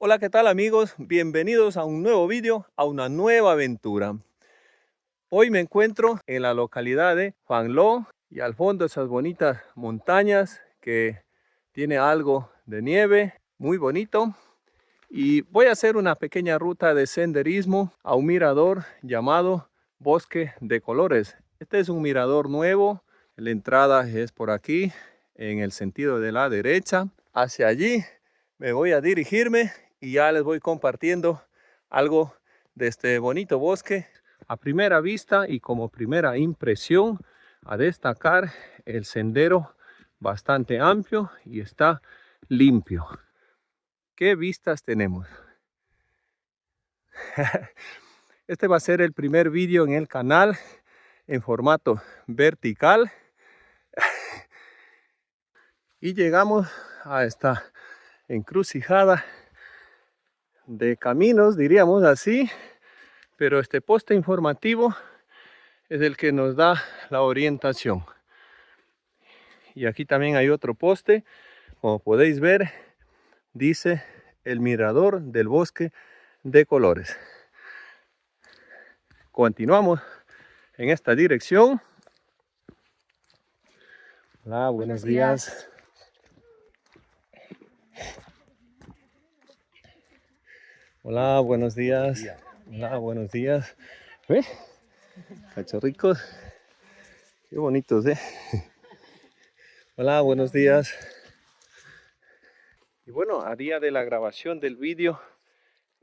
Hola, ¿qué tal amigos? Bienvenidos a un nuevo vídeo, a una nueva aventura. Hoy me encuentro en la localidad de Phang Lo y al fondo esas bonitas montañas que tiene algo de nieve, muy bonito. Y voy a hacer una pequeña ruta de senderismo a un mirador llamado Bosque de Colores. Este es un mirador nuevo, la entrada es por aquí, en el sentido de la derecha. Hacia allí me voy a dirigirme y ya les voy compartiendo algo de este bonito bosque. A primera vista y como primera impresión, a destacar el sendero bastante amplio y está limpio. ¿Qué vistas tenemos? Este va a ser el primer vídeo en el canal en formato vertical. Y llegamos a esta encrucijada de caminos, diríamos así, pero este poste informativo es el que nos da la orientación. Y aquí también hay otro poste, como podéis ver, dice el mirador del Bosque de Colores. Continuamos en esta dirección. Hola, buenos días. Hola, buenos días. Hola, buenos días. ¿Ve? Cachorricos. Qué bonitos, ¿eh? Hola, buenos días. Y bueno, a día de la grabación del vídeo,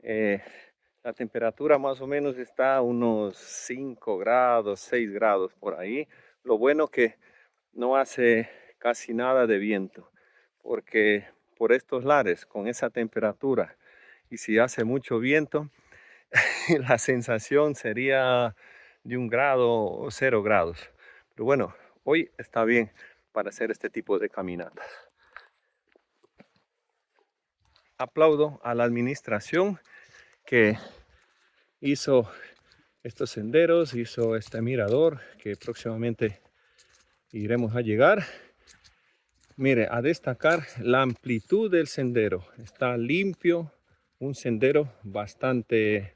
la temperatura más o menos está a unos 5 grados, 6 grados por ahí. Lo bueno que no hace casi nada de viento, porque por estos lares, con esa temperatura, y si hace mucho viento, la sensación sería de 1 grado o 0 grados. Pero bueno, hoy está bien para hacer este tipo de caminatas. Aplaudo a la administración que hizo estos senderos, hizo este mirador que próximamente iremos a llegar. Mire, a destacar la amplitud del sendero. Está limpio, un sendero bastante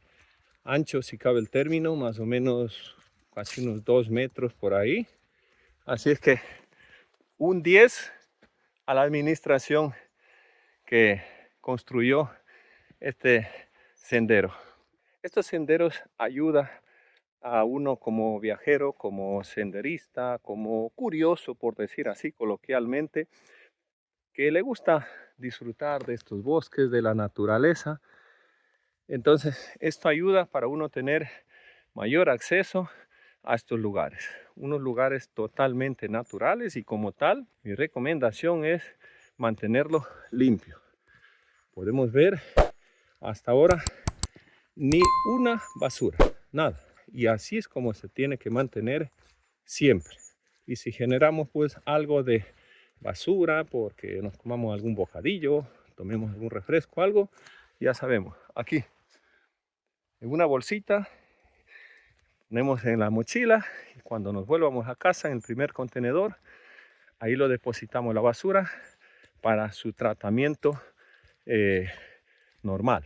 ancho, si cabe el término, más o menos casi unos 2 metros por ahí. Así es que un 10 a la administración que construyó este sendero. Estos senderos ayudan a uno como viajero, como senderista, como curioso, por decir así coloquialmente, que le gusta disfrutar de estos bosques, de la naturaleza. Entonces, esto ayuda para uno tener mayor acceso a estos lugares. Unos lugares totalmente naturales y como tal, mi recomendación es mantenerlo limpio. Podemos ver hasta ahora ni una basura, nada. Y así es como se tiene que mantener siempre. Y si generamos pues algo de basura porque nos comamos algún bocadillo, tomemos algún refresco, algo, ya sabemos, aquí en una bolsita ponemos en la mochila y cuando nos vuelvamos a casa en el primer contenedor, ahí lo depositamos la basura para su tratamiento normal.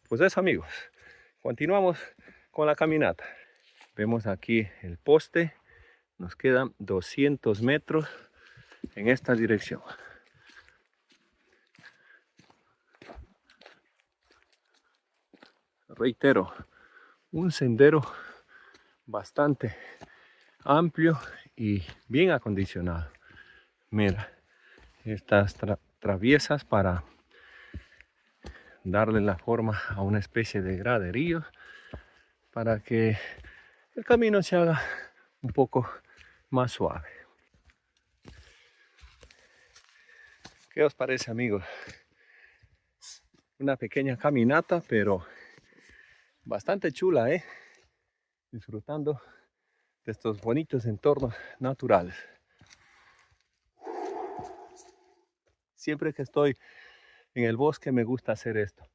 Pues eso amigos, continuamos con la caminata. Vemos aquí el poste, nos quedan 200 metros en esta dirección. Reitero, un sendero bastante amplio y bien acondicionado. Mira, estas traviesas para darle la forma a una especie de graderío para que el camino se haga un poco más suave. ¿Qué os parece amigos? Una pequeña caminata pero bastante chula, disfrutando de estos bonitos entornos naturales. Siempre que estoy en el bosque me gusta hacer esto.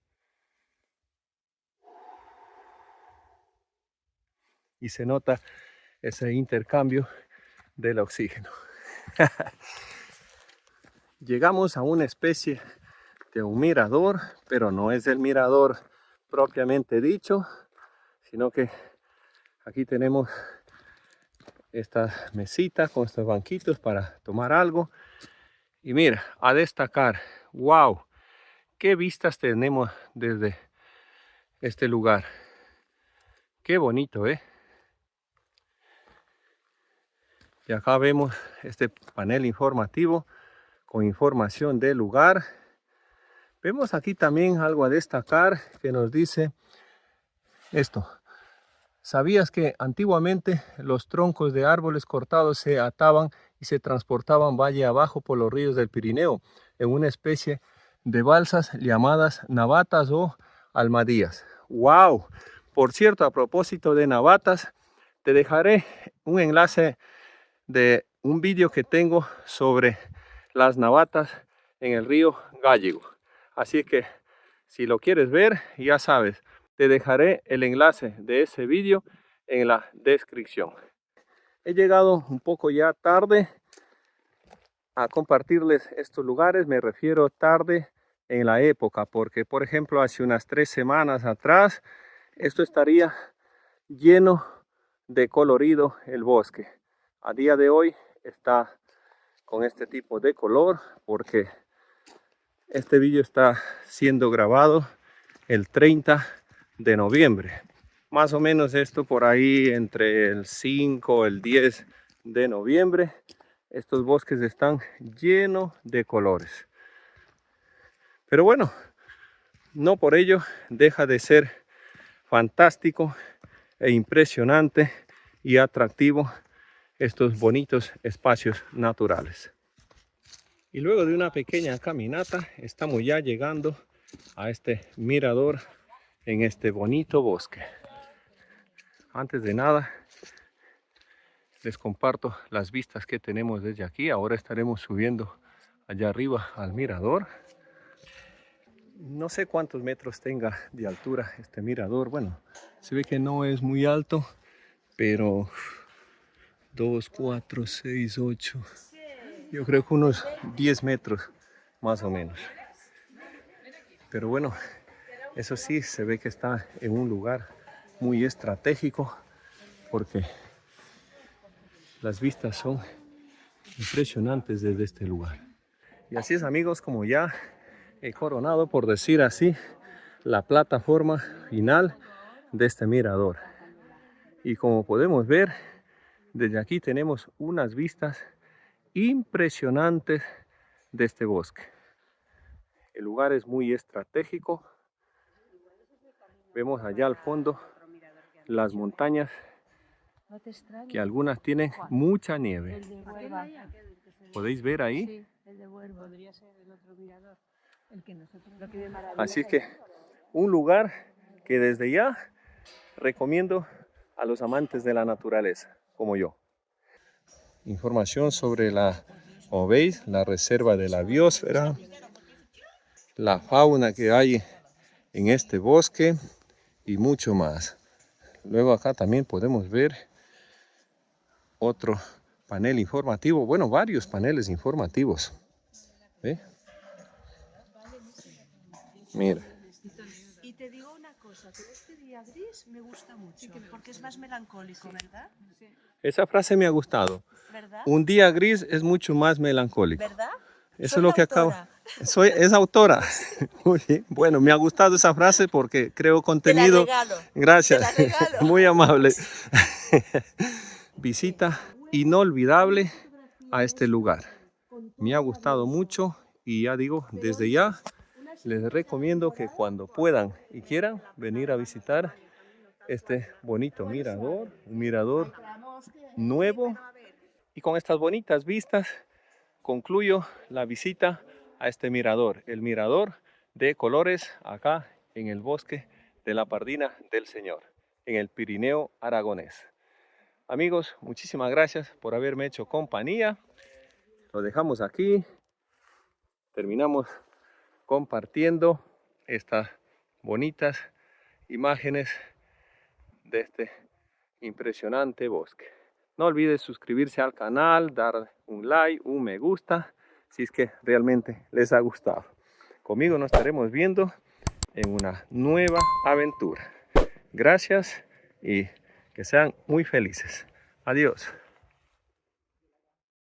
Y se nota ese intercambio del oxígeno. Llegamos a una especie de un mirador, pero no es el mirador propiamente dicho, sino que aquí tenemos esta mesita con estos banquitos para tomar algo. Y mira, a destacar, wow, qué vistas tenemos desde este lugar. Qué bonito, ¿eh? Y acá vemos este panel informativo con información del lugar. Vemos aquí también algo a destacar que nos dice esto. ¿Sabías que antiguamente los troncos de árboles cortados se ataban y se transportaban valle abajo por los ríos del Pirineo en una especie de balsas llamadas navatas o almadías? ¡Wow! Por cierto, a propósito de navatas, te dejaré un enlace de un vídeo que tengo sobre las navatas en el río Gállego. Así que si lo quieres ver, ya sabes, te dejaré el enlace de ese vídeo en la descripción. He llegado un poco ya tarde a compartirles estos lugares. Me refiero tarde en la época, porque por ejemplo hace unas 3 semanas atrás esto estaría lleno de colorido el bosque. A día de hoy está con este tipo de color porque este vídeo está siendo grabado el 30 de noviembre. Más o menos esto por ahí entre el 5 y el 10 de noviembre. Estos bosques están llenos de colores. Pero bueno, no por ello deja de ser fantástico e impresionante y atractivo estos bonitos espacios naturales. Y luego de una pequeña caminata estamos ya llegando a este mirador en este bonito bosque. Antes de nada les comparto las vistas que tenemos desde aquí. Ahora estaremos subiendo allá arriba al mirador. No sé cuántos metros tenga de altura este mirador. Bueno, se ve que no es muy alto, pero 2, 4, 6, 8. Yo creo que unos 10 metros más o menos. Pero bueno, eso sí, se ve que está en un lugar muy estratégico porque las vistas son impresionantes desde este lugar. Y así es, amigos, como ya he coronado, por decir así, la plataforma final de este mirador. Y como podemos ver, desde aquí tenemos unas vistas impresionantes de este bosque. El lugar es muy estratégico. Vemos allá al fondo las montañas, que algunas tienen mucha nieve. ¿Podéis ver ahí? Así que un lugar que desde ya recomiendo a los amantes de la naturaleza, como yo. Información sobre como veis, la reserva de la biosfera, la fauna que hay en este bosque y mucho más. Luego acá también podemos ver otro panel informativo, bueno, varios paneles informativos. ¿Ve? Mira. Y te digo una cosa, que este día gris me gusta mucho, porque es más melancólico, ¿verdad? Esa frase me ha gustado. ¿Verdad? Un día gris es mucho más melancólico. ¿Verdad? Eso es lo que acabo. Es autora. Muy bien. Bueno, me ha gustado esa frase porque creo contenido. Te la regalo. Gracias. Te la regalo. Muy amable. Visita inolvidable a este lugar. Me ha gustado mucho y ya digo, desde ya les recomiendo que cuando puedan y quieran venir a visitar este bonito mirador, un mirador nuevo, y con estas bonitas vistas concluyo la visita a este mirador, el mirador de colores acá en el bosque de la Pardina del Señor, en el Pirineo aragonés. Amigos, muchísimas gracias por haberme hecho compañía. Lo dejamos aquí. Terminamos compartiendo estas bonitas imágenes de este impresionante bosque. No olvides suscribirse al canal, dar un like, un me gusta, si es que realmente les ha gustado. conmigo nos estaremos viendo en una nueva aventura. Gracias y que sean muy felices. Adiós.